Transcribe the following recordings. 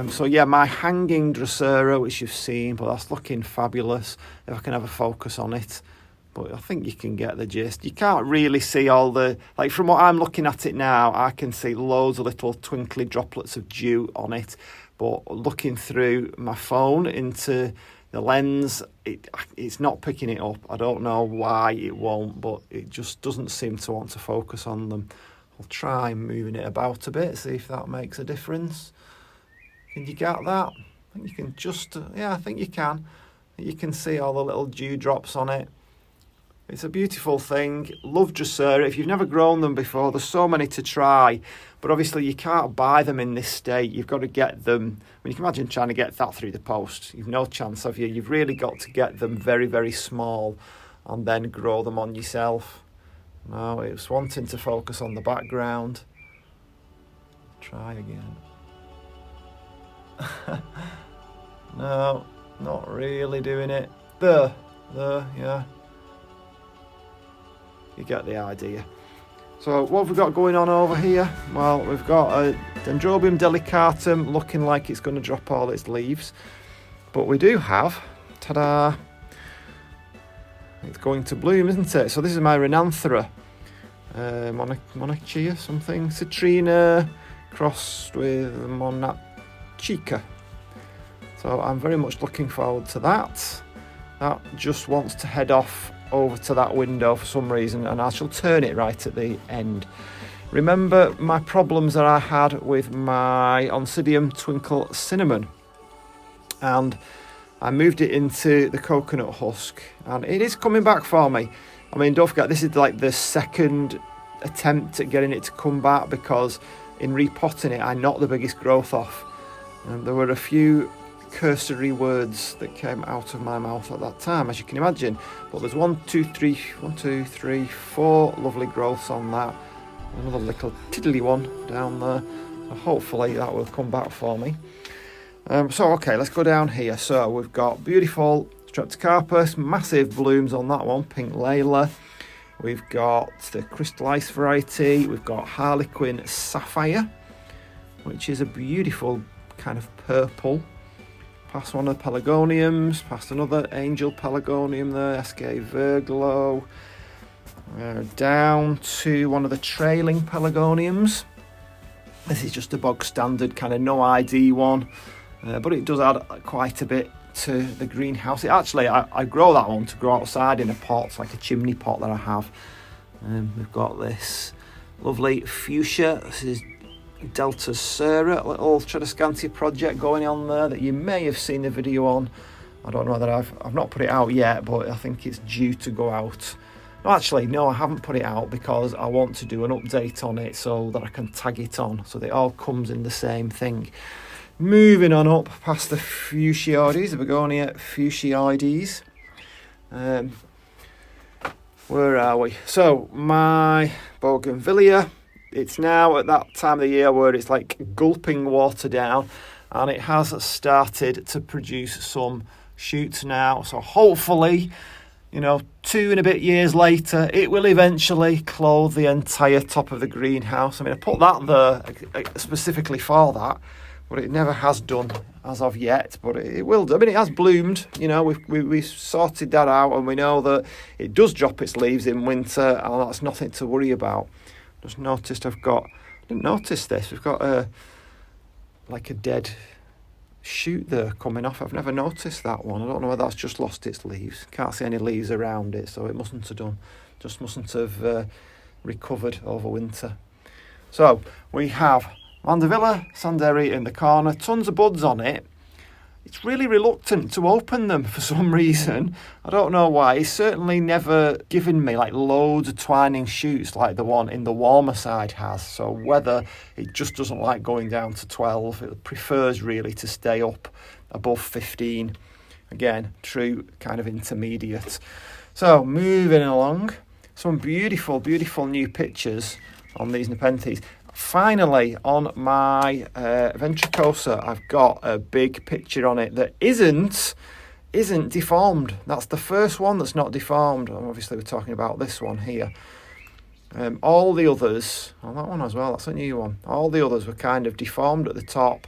So yeah, my hanging Drosera, which you've seen, but that's looking fabulous. If I can have a focus on it. But I think you can get the gist. You can't really see all the, like from what I'm looking at it now, I can see loads of little twinkly droplets of dew on it. But looking through my phone into the lens, it's not picking it up. I don't know why it won't, but it just doesn't seem to want to focus on them. I'll try moving it about a bit, see if that makes a difference. Can you get that? I think you can just, yeah, I think you can. You can see all the little dewdrops on it. It's a beautiful thing. Love Drosera. If you've never grown them before, there's so many to try. But obviously you can't buy them in this state. You've got to get them. I mean, you can imagine trying to get that through the post. You've no chance, have you? You've really got to get them very, very small and then grow them on yourself. No, it's wanting to focus on the background. Try again. No, not really doing it. There, yeah. You get the idea. So what have we got going on over here? Well, we've got a Dendrobium delicatum looking like it's going to drop all its leaves. But we do have, ta-da, it's going to bloom, isn't it? So this is my Renanthera. Monarchia, something. Citrina crossed with Monachica. So I'm very much looking forward to that. That just wants to head off over to that window for some reason, and I shall turn it right at the end. Remember my problems that I had with my Oncidium twinkle cinnamon, and I moved it into the coconut husk, and it is coming back for me. I mean, don't forget, this is like the second attempt at getting it to come back, because in repotting it I knocked the biggest growth off, and there were a few cursory words that came out of my mouth at that time, as you can imagine. But there's 4 lovely growths on that. Another little tiddly one down there. So hopefully that will come back for me. So okay, let's go down here. So we've got beautiful Streptocarpus, massive blooms on that one, pink Layla. We've got the crystallized variety. We've got Harlequin Sapphire, which is a beautiful kind of purple. Past one of the Pelargoniums, past another angel Pelargonium there, SK Virglo. Down to one of the trailing Pelargoniums. This is just a bog standard kind of no ID one, but it does add quite a bit to the greenhouse. I grow that one to grow outside in a pot, it's like a chimney pot that I have. We've got this lovely fuchsia. This is Drosera, a little Tradescantia project going on there that you may have seen the video on. I don't know whether I've not put it out yet, but I think it's due to go out. No, actually, no, I haven't put it out because I want to do an update on it so that I can tag it on, so that it all comes in the same thing. Moving on up past the fuchsioides, the Begonia fuchsioides. Where are we? So, my Bougainvillea. It's now at that time of the year where it's like gulping water down, and it has started to produce some shoots now. So hopefully, 2 and a bit years later, it will eventually clothe the entire top of the greenhouse. I mean, I put that there specifically for that, but it never has done as of yet, but it will do. I mean, it has bloomed, we sorted that out, and we know that it does drop its leaves in winter, and that's nothing to worry about. Just noticed I didn't notice this, we've got a dead shoot there coming off. I've never noticed that one. I don't know whether that's just lost its leaves. Can't see any leaves around it, so it mustn't have recovered over winter. So we have Mandevilla, sanderi in the corner, tons of buds on it. It's really reluctant to open them for some reason. I don't know why. It's certainly never given me loads of twining shoots like the one in the warmer side has. So whether it just doesn't like going down to 12, it prefers really to stay up above 15. Again, true kind of intermediate. So moving along, some beautiful, beautiful new pictures on these Nepenthes. Finally, on my ventricosa, I've got a big picture on it that isn't deformed. That's the first one that's not deformed. Obviously, we're talking about this one here. All the others, that one as well, that's a new one. All the others were kind of deformed at the top,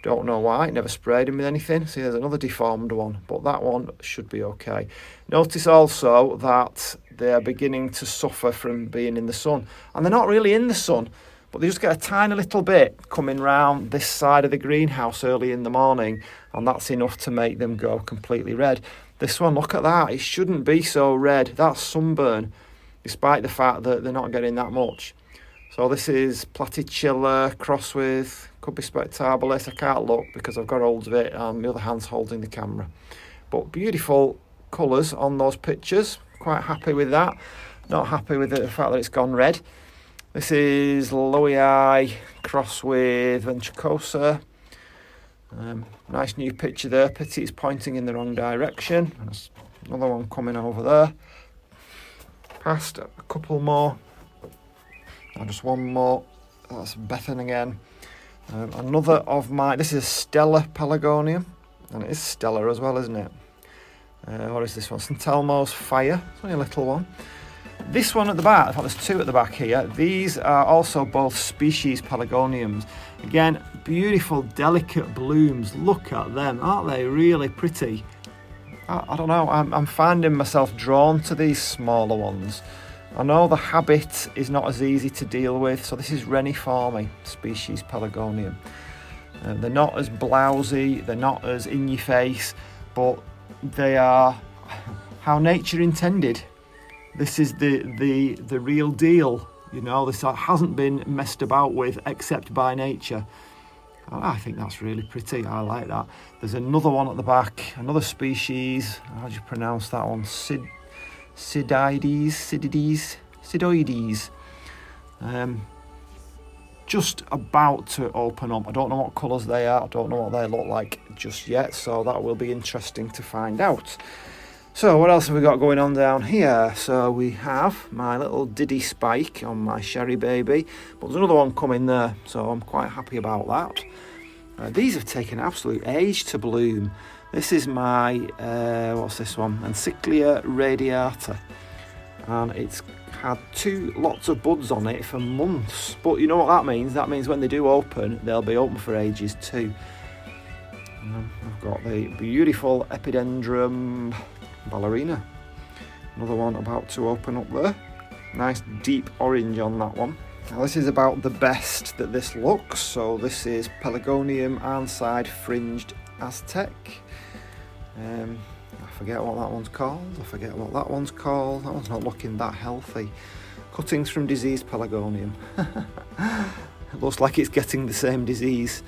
Don't know why, never sprayed him with anything. See, there's another deformed one, but that one should be okay. Notice also that they are beginning to suffer from being in the sun. And they're not really in the sun, but they just get a tiny little bit coming round this side of the greenhouse early in the morning, and that's enough to make them go completely red. This one, look at that, it shouldn't be so red. That's sunburn, despite the fact that they're not getting that much. So this is Platychilla crossed with, could be Spectabulis. I can't look because I've got hold of it and my other hand's holding the camera. But beautiful colours on those pictures. Quite happy with that. Not happy with the fact that it's gone red. This is Lowii crossed with Ventricosa. Nice new picture there. Pity it's pointing in the wrong direction. There's another one coming over there. Past a couple more. And just one more. That's Bethan again. Another of my... This is a stellar Pelargonium. And it is stellar as well, isn't it? What is this one? St Elmo's Fire. It's only a little one. This one at the back, in fact there's two at the back here. These are also both species Pelargoniums. Again, beautiful, delicate blooms. Look at them. Aren't they really pretty? I don't know. I'm finding myself drawn to these smaller ones. I know the habit is not as easy to deal with, so this is Reniforme, species Pelargonium. They're not as blousy, they're not as in your face, but they are how nature intended. This is the real deal, you know, this hasn't been messed about with except by nature. I think that's really pretty, I like that. There's another one at the back, another species, how do you pronounce that one? Sidoides. Just about to open up. I don't know what colours they are. I don't know what they look like just yet. So that will be interesting to find out. So what else have we got going on down here? So we have my little Diddy spike on my sharry baby. But there's another one coming there. So I'm quite happy about that. These have taken absolute age to bloom. This is my, what's this one? Encyclia radiata. And it's had lots of buds on it for months. But you know what that means? That means when they do open, they'll be open for ages too. I've got the beautiful Epidendrum ballerina. Another one about to open up there. Nice deep orange on that one. Now this is about the best that this looks. So this is Pelargonium arnside fringed aztec. I forget what that one's called. That one's not looking that healthy. Cuttings from diseased Pelargonium. It looks like it's getting the same disease.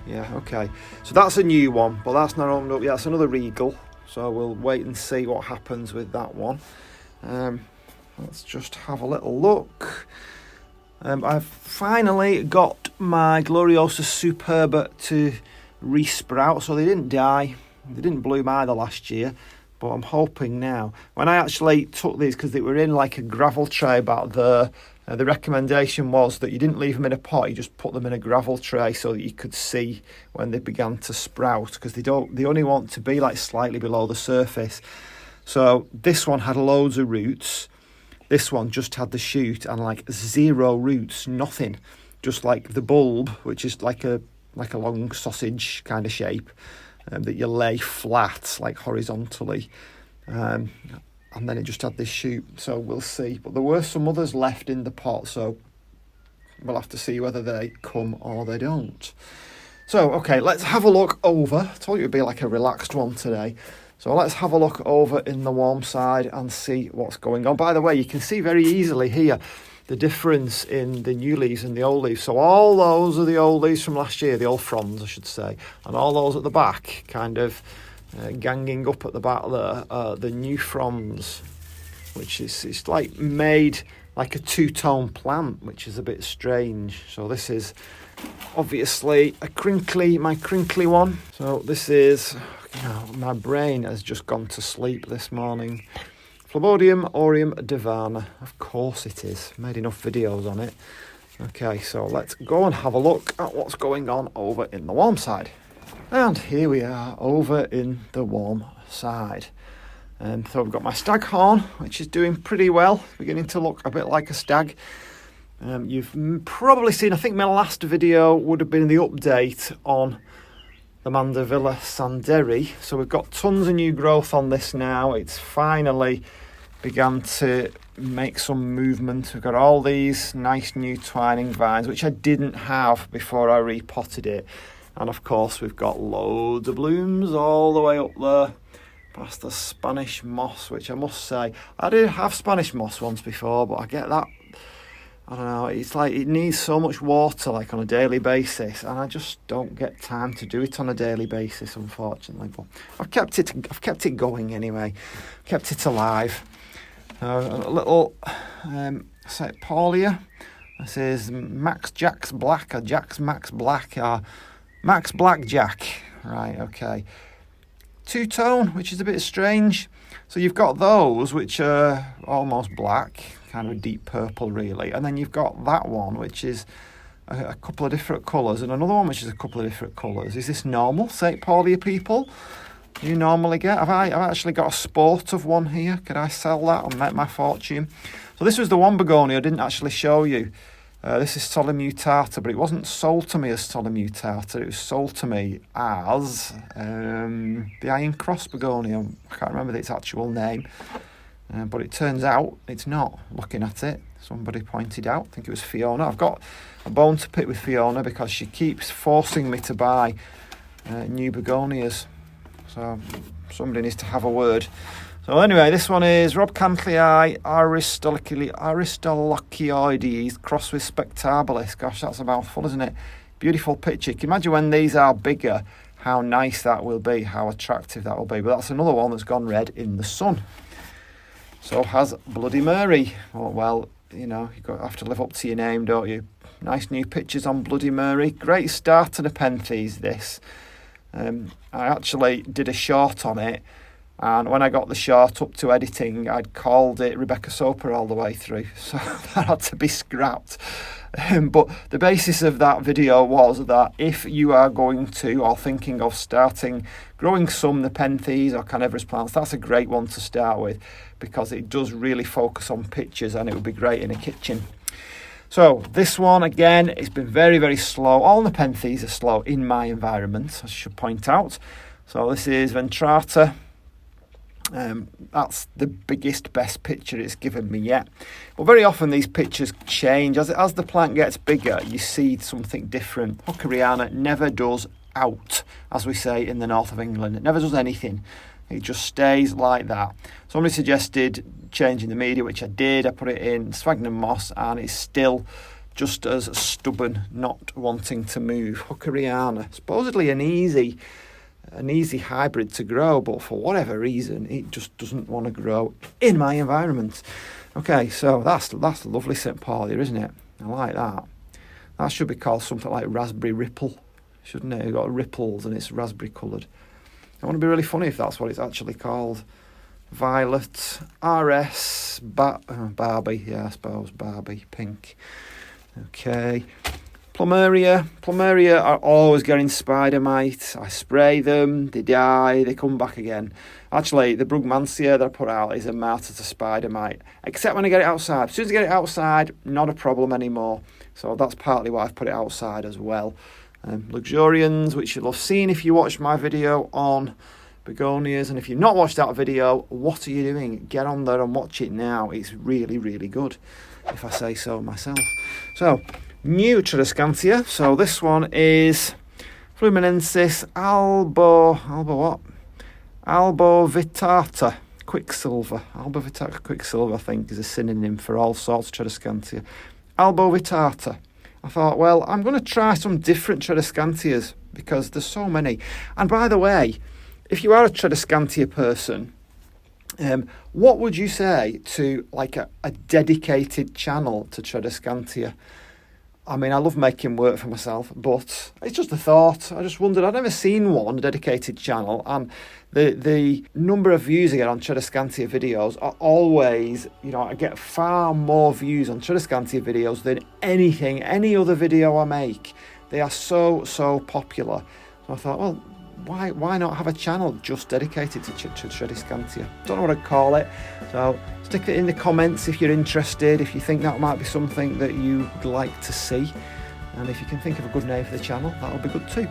Yeah, okay. So that's a new one, but that's not opened up yet. That's another regal. So we'll wait and see what happens with that one. Let's just have a little look. I've finally got my Gloriosa superba to resprout, so they didn't die. They didn't bloom either last year, but I'm hoping now. When I actually took these, because they were in like a gravel tray back there, the recommendation was that you didn't leave them in a pot, you just put them in a gravel tray so that you could see when they began to sprout, because they only want to be like slightly below the surface. So this one had loads of roots. This one just had the shoot and like 0 roots, nothing. Just like the bulb, which is like a long sausage kind of shape that you lay flat, like horizontally. And then it just had this shoot, so we'll see. But there were some others left in the pot, so we'll have to see whether they come or they don't. So, okay, let's have a look over. I told you it would be like a relaxed one today. So let's have a look over in the warm side and see what's going on. By the way, you can see very easily here the difference in the new leaves and the old leaves. So all those are the old leaves from last year, the old fronds, I should say. And all those at the back, kind of ganging up at the back there, the new fronds, which is it's like made like a two-tone plant, which is a bit strange. So this is obviously my crinkly one. So this is, my brain has just gone to sleep this morning. Phlebodium aureum divana. Of course it is. Made enough videos on it. Okay, so let's go and have a look at what's going on over in the warm side. And here we are over in the warm side. So we've got my staghorn, which is doing pretty well. Beginning to look a bit like a stag. You've probably seen, I think my last video would have been the update on the Mandevilla sanderi. So we've got tons of new growth on this now. It's finally began to make some movement. We've got all these nice new twining vines, which I didn't have before I repotted it. And of course, we've got loads of blooms all the way up there past the Spanish moss, which I must say, I did have Spanish moss once before, but I get that, I don't know, it's like it needs so much water like on a daily basis, and I just don't get time to do it on a daily basis, unfortunately. But I've kept it going anyway, kept it alive. A little Saintpaulia. This is Max Jack's Black, or Jack's Max Black, or Max Black Jack. Right, okay. Two-tone, which is a bit strange. So you've got those which are almost black, kind of a deep purple really, and then you've got that one which is a couple of different colours, and another one which is a couple of different colours. Is this normal, Saintpaulia people? Do you normally get? I've actually got a sport of one here. Could I sell that and make my fortune? So this was the one Begonia I didn't actually show you. This is soli mutata, but it wasn't sold to me as soli mutata. It was sold to me as the Iron Cross Begonia. I can't remember its actual name, but it turns out it's not. Looking at it, somebody pointed out. I think it was Fiona. I've got a bone to pick with Fiona because she keeps forcing me to buy new begonias. So somebody needs to have a word. So anyway, this one is Rob Cantley Aristolochioides crossed with Spectabilis. Gosh, that's a mouthful, isn't it? Beautiful picture. You can imagine when these are bigger, how nice that will be, how attractive that will be. But that's another one that's gone red in the sun. So has Bloody Mary. Oh, well, you know, you have to live up to your name, don't you? Nice new pictures on Bloody Mary. Great start to Nepenthes, this. I actually did a short on it. And when I got the short up to editing, I'd called it Rebecca Soper all the way through. So that had to be scrapped. But the basis of that video was that if you are going to, or thinking of starting, growing some Nepenthes or carnivorous plants, that's a great one to start with, because it does really focus on pictures and it would be great in a kitchen. So this one, again, it's been very, very slow. All Nepenthes are slow in my environment, I should point out. So this is Ventrata. That's the biggest, best picture it's given me yet. But very often these pictures change. As the plant gets bigger, you see something different. Hockeriana never does out, as we say in the north of England. It never does anything. It just stays like that. Somebody suggested changing the media, which I did. I put it in sphagnum moss, and it's still just as stubborn, not wanting to move. Hockeriana, supposedly an easy hybrid to grow, but for whatever reason it just doesn't want to grow in my environment. Okay, so that's lovely Saintpaulia, isn't it? I like that. That should be called something like raspberry ripple, shouldn't it? It's got ripples and it's raspberry coloured. I want to be really funny if that's what it's actually called. Violet RS Barbie, yeah, I suppose Barbie pink. Okay. Plumeria are always getting spider mite. I spray them, they die, they come back again. Actually, the Brugmansia that I put out is a martyr to spider mite, except when I get it outside. As soon as I get it outside, not a problem anymore. So that's partly why I've put it outside as well. Luxurians, which you'll have seen if you watched my video on begonias, and if you've not watched that video, what are you doing? Get on there and watch it now. It's really, really good, if I say so myself. So, new Tradescantia. So this one is Fluminensis albovitata quicksilver. Albovitata quicksilver, I think, is a synonym for all sorts of Tradescantia. Albovitata. I thought, well, I'm going to try some different Tradescantias because there's so many. And by the way, if you are a Tradescantia person, what would you say to like a dedicated channel to Tradescantia? I mean, I love making work for myself, but it's just a thought. I just wondered, I've never seen one, a dedicated channel, and the number of views I get on Tradescantia videos are always, you know, I get far more views on Tradescantia videos than any other video I make. They are so popular. So I thought, well, why not have a channel just dedicated to Tradescantia? Don't know what I'd call it, so stick it in the comments if you're interested, if you think that might be something that you'd like to see, and if you can think of a good name for the channel, that'll be good too.